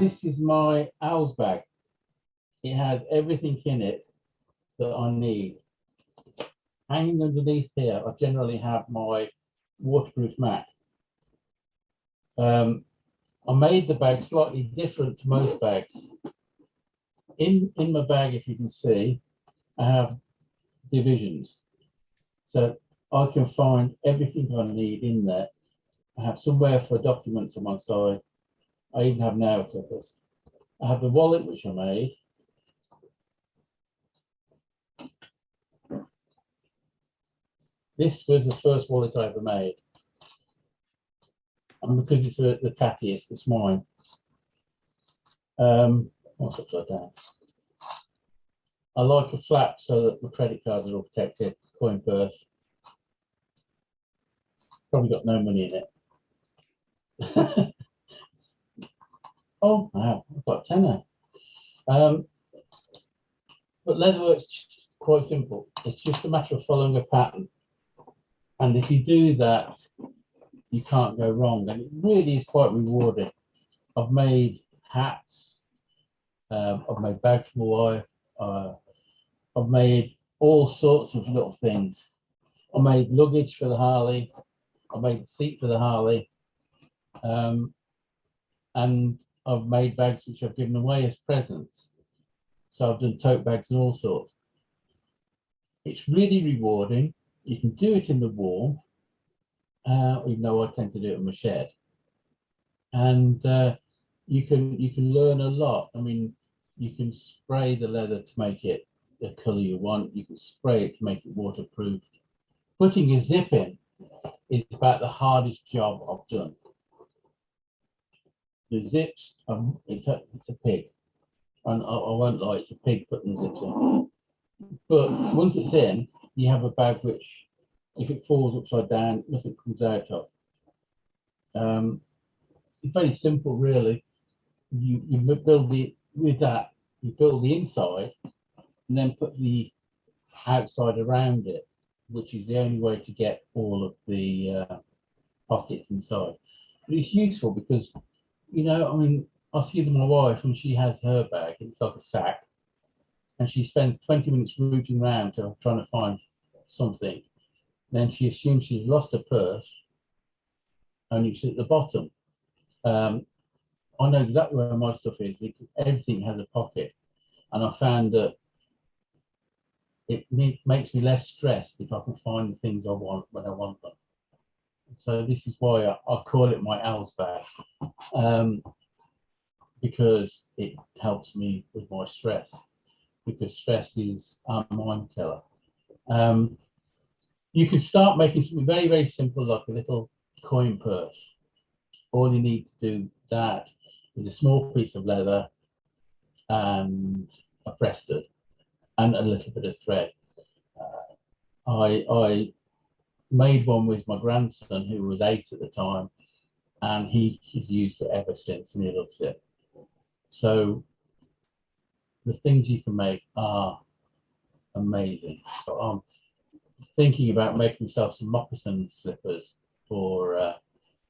this is my owl's bag. It has everything in it that I need. Hanging underneath here, I generally have my waterproof mat. I made the bag slightly different to most bags. In my bag, if you can see, I have divisions. So I can find everything I need in there. I have somewhere for documents on one side. I even have nail clippers. I have the wallet, which I made. This was the first wallet I ever made. And because it's the tattiest, it's mine. What's upside down? I like a flap so that the credit cards are all protected. Coin purse. Probably got no money in it. Oh, I've got a tenner. But leatherwork's quite simple. It's just a matter of following a pattern. And if you do that, you can't go wrong. And it really is quite rewarding. I've made hats. I've made bags for my wife. I've made all sorts of little things. I made luggage for the Harley. I made the seat for the Harley. And I've made bags which I've given away as presents. So I've done tote bags and all sorts. It's really rewarding. You can do it in the warm, even though I tend to do it in my shed. And you can learn a lot. I mean, you can spray the leather to make it the colour you want. You can spray it to make it waterproof. Putting a zip in is about the hardest job I've done. The zips, it's a pig. And I won't lie, it's a pig putting the zips in. But once it's in, you have a bag which, if it falls upside down, nothing comes out of. It's very simple, really. You build with that, you build the inside and then put the outside around it, which is the only way to get all of the pockets inside. But it's useful because, you know, I mean, I see my wife when she has her bag, it's like a sack, and she spends 20 minutes rooting around trying to find something. Then she assumes she's lost her purse, only it's at the bottom. I know exactly where my stuff is. Everything has a pocket, and I found that it makes me less stressed if I can find the things I want when I want them. So this is why I call it my owl's bag, because it helps me with my stress, because stress is a mind killer. You can start making something very, very simple, like a little coin purse. All you need to do that is a small piece of leather and a press stud and a little bit of thread. I made one with my grandson, who was 8 at the time, and he's used it ever since, and he loves it. So the things you can make are amazing. So I'm thinking about making myself some moccasin slippers for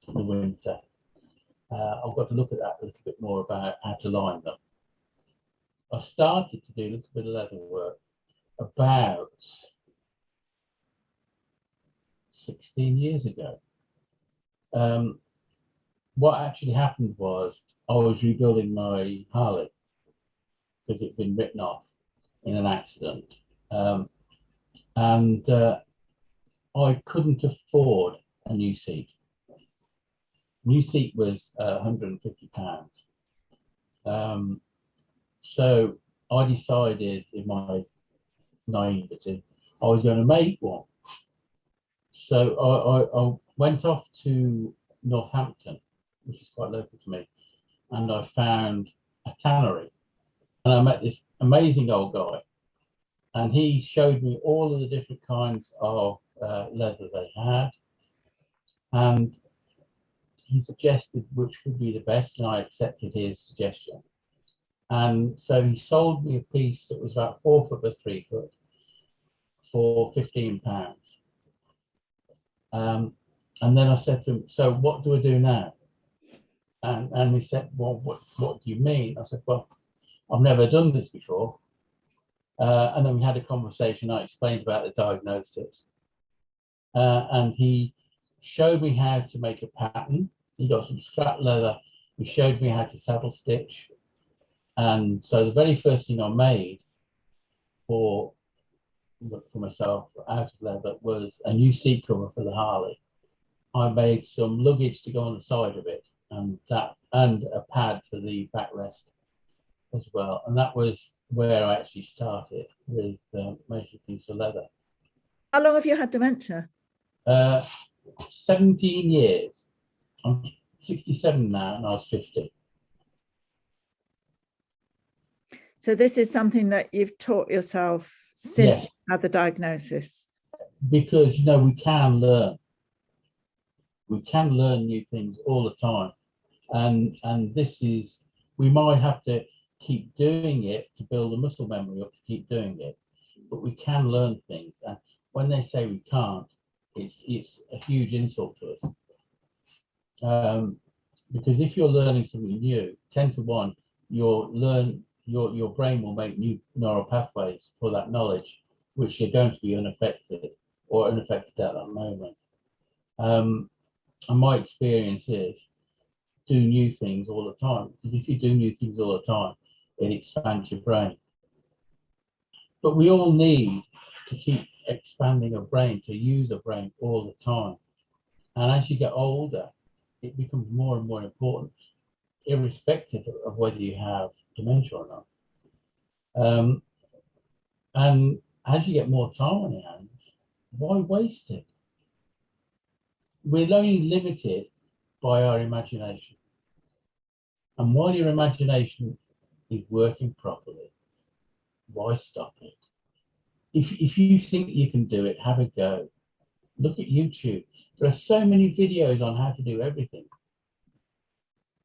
the winter. I've got to look at that a little bit more about how to line them. I started to do a little bit of leather work about 16 years ago. What actually happened was I was rebuilding my Harley because it'd been written off in an accident. And I couldn't afford a new seat. New seat was £150. So I decided in my naivety I was going to make one. So I went off to Northampton, which is quite local to me, and I found a tannery. And I met this amazing old guy, and he showed me all of the different kinds of leather they had, and he suggested which would be the best, and I accepted his suggestion. And so he sold me a piece that was about 4 foot by 3 foot for £15. And then I said to him, so what do I do now? And he said, well, what do you mean? I said, well, I've never done this before. And then we had a conversation. I explained about the diagnosis. And he showed me how to make a pattern. He got some scrap leather. He showed me how to saddle stitch. And so the very first thing I made for myself out of leather was a new seat cover for the Harley. I made some luggage to go on the side of it, and a pad for the backrest as well. And that was where I actually started with making things for leather. How long have you had dementia? 17 years. I'm 67 now, and I was 50. So this is something that you've taught yourself since Yes. you had the diagnosis? Because, we can learn. We can learn new things all the time. And this is, we might have to keep doing it to build a muscle memory up to keep doing it, but we can learn things. And when they say we can't, it's a huge insult to us. Because if you're learning something new, 10 to 1, your brain will make new neural pathways for that knowledge, which are going to be unaffected at that moment. And my experience is do new things all the time, because if you do new things all the time, it expands your brain. But we all need to keep expanding a brain, to use a brain all the time. And as you get older, it becomes more and more important, irrespective of whether you have dementia or not. And as you get more time on your hands, why waste it? We're only limited by our imagination. And while your imagination is working properly, why stop it? If you think you can do it, have a go. Look at YouTube. There are so many videos on how to do everything,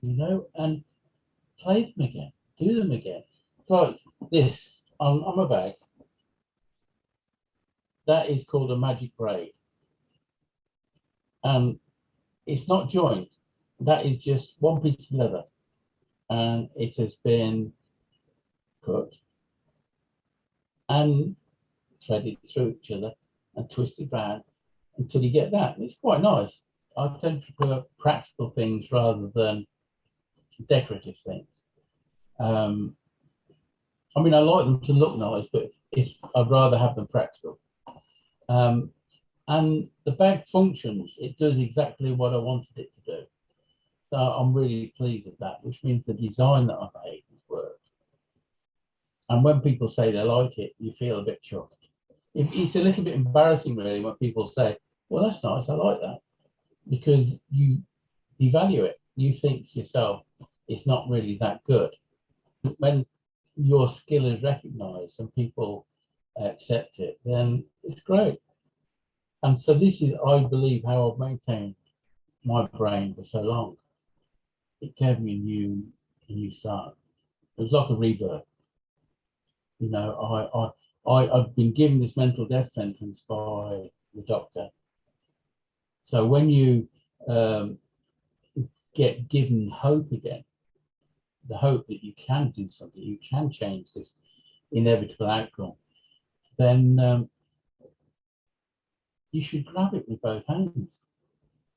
and play them again, do them again. It's like this on my bag. That is called a magic braid. And it's not joined. That is just one piece of leather. And it has been cut and threaded through each other and twisted round until you get that. And it's quite nice. I tend to prefer practical things rather than decorative things. I like them to look nice, but I'd rather have them practical. And the bag functions. It does exactly what I wanted it to do. So I'm really pleased with that, which means the design that I made has worked. And when people say they like it, you feel a bit chuffed. It's a little bit embarrassing, really, when people say, well, that's nice, I like that. Because you devalue it. You think yourself, it's not really that good. When your skill is recognized and people accept it, then it's great. And so this is, I believe, how I've maintained my brain for so long. It gave me a new start. It was like a rebirth. I've been given this mental death sentence by the doctor. So when you get given hope again, the hope that you can do something, you can change this inevitable outcome, then you should grab it with both hands.